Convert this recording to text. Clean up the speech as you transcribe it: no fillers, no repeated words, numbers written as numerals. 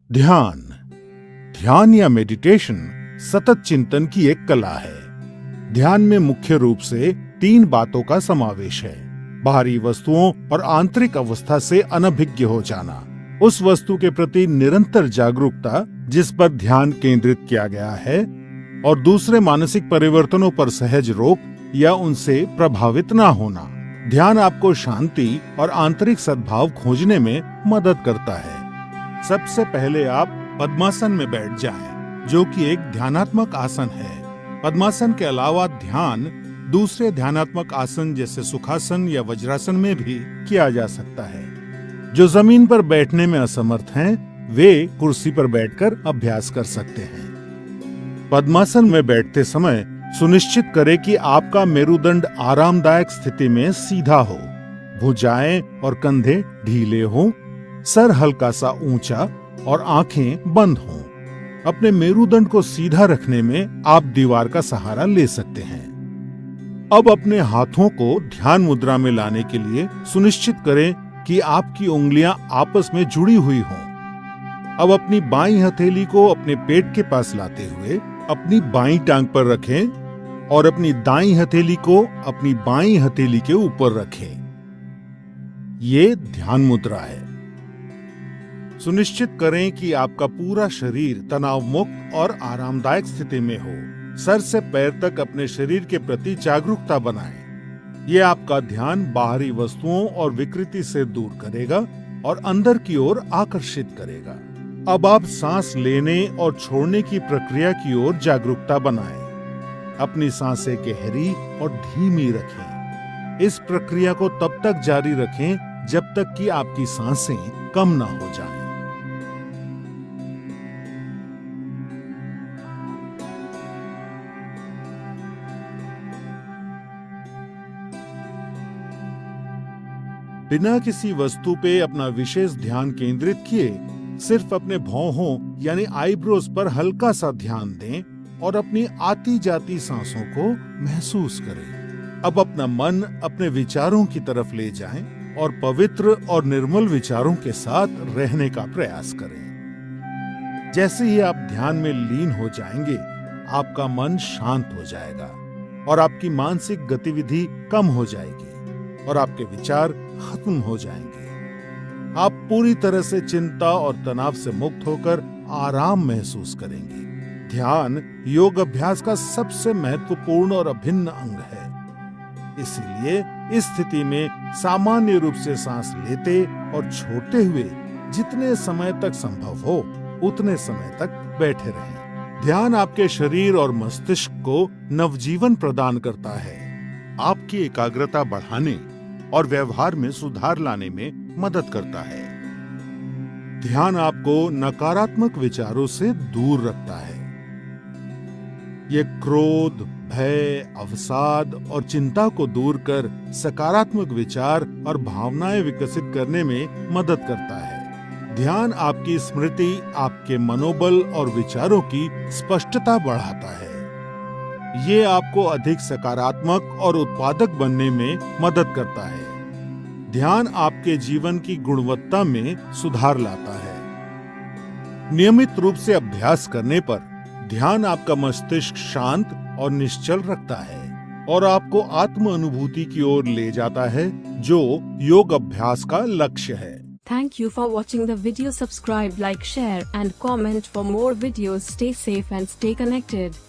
ध्यान। ध्यान या मेडिटेशन सतत चिंतन की एक कला है। ध्यान में मुख्य रूप से 3 बातों का समावेश है। बाहरी वस्तुओं और आंतरिक अवस्था से अनभिज्ञ हो जाना, उस वस्तु के प्रति निरंतर जागरूकता जिस पर ध्यान केंद्रित किया गया है, और दूसरे मानसिक परिवर्तनों पर सहज रोक या उनसे प्रभावित न होना। ध्यान आपको शांति और आंतरिक सद्भाव खोजने में मदद करता है। सबसे पहले आप पद्मासन में बैठ जाएं, जो कि एक ध्यानात्मक आसन है। पद्मासन के अलावा ध्यान दूसरे ध्यानात्मक आसन जैसे सुखासन या वज्रासन में भी किया जा सकता है। जो जमीन पर बैठने में असमर्थ हैं, वे कुर्सी पर बैठकर अभ्यास कर सकते हैं। पद्मासन में बैठते समय सुनिश्चित करें कि आपका मेरुदंड आरामदायक स्थिति में सीधा हो, भुजाएं और कंधे ढीले हों, सर हल्का सा ऊंचा और आंखें बंद हों। अपने मेरुदंड को सीधा रखने में आप दीवार का सहारा ले सकते हैं। अब अपने हाथों को ध्यान मुद्रा में लाने के लिए सुनिश्चित करें कि आपकी उंगलियां आपस में जुड़ी हुई हों। अब अपनी बाईं हथेली को अपने पेट के पास लाते हुए अपनी बाईं टांग पर रखें और अपनी दाईं हथेली को अपनी बाईं हथेली के ऊपर रखें। ये ध्यान मुद्रा है। सुनिश्चित करें कि आपका पूरा शरीर तनाव मुक्त और आरामदायक स्थिति में हो। सर से पैर तक अपने शरीर के प्रति जागरूकता बनाएं। ये आपका ध्यान बाहरी वस्तुओं और विकृति से दूर करेगा और अंदर की ओर आकर्षित करेगा। अब आप सांस लेने और छोड़ने की प्रक्रिया की ओर जागरूकता बनाएं। अपनी सांसें गहरी और धीमी रखें। इस प्रक्रिया को तब तक जारी रखें जब तक कि आपकी सांसें कम ना हो जाएं। बिना किसी वस्तु पे अपना विशेष ध्यान केंद्रित किए सिर्फ अपने भौहों यानी आईब्रोज पर हल्का सा ध्यान दें और अपनी आती जाती सांसों को महसूस करें। अब अपना मन अपने विचारों की तरफ ले जाएं और पवित्र और निर्मल विचारों के साथ रहने का प्रयास करें। जैसे ही आप ध्यान में लीन हो जाएंगे, आपका मन शांत हो जाएगा और आपकी मानसिक गतिविधि कम हो जाएगी और आपके विचार खत्म हो जाएंगे। आप पूरी तरह से चिंता और तनाव से मुक्त होकर आराम महसूस करेंगे। ध्यान योग अभ्यास का सबसे महत्वपूर्ण और अभिन्न अंग है। इसीलिए इस स्थिति में सामान्य रूप से सांस लेते और छोड़ते हुए जितने समय तक संभव हो उतने समय तक बैठे रहें। ध्यान आपके शरीर और मस्तिष्क को नवजीवन प्रदान करता है, आपकी एकाग्रता बढ़ाने और व्यवहार में सुधार लाने में मदद करता है। ध्यान आपको नकारात्मक विचारों से दूर रखता है। ये क्रोध, भय, अवसाद और चिंता को दूर कर सकारात्मक विचार और भावनाएं विकसित करने में मदद करता है। ध्यान आपकी स्मृति, आपके मनोबल और विचारों की स्पष्टता बढ़ाता है। ये आपको अधिक सकारात्मक और उत्पादक बनने में मदद करता है। ध्यान आपके जीवन की गुणवत्ता में सुधार लाता है। नियमित रूप से अभ्यास करने पर ध्यान आपका मस्तिष्क शांत और निश्चल रखता है और आपको आत्म अनुभूति की ओर ले जाता है, जो योग अभ्यास का लक्ष्य है। Thank you for watching the video. Subscribe, like, share and comment for more videos. Stay safe and stay connected.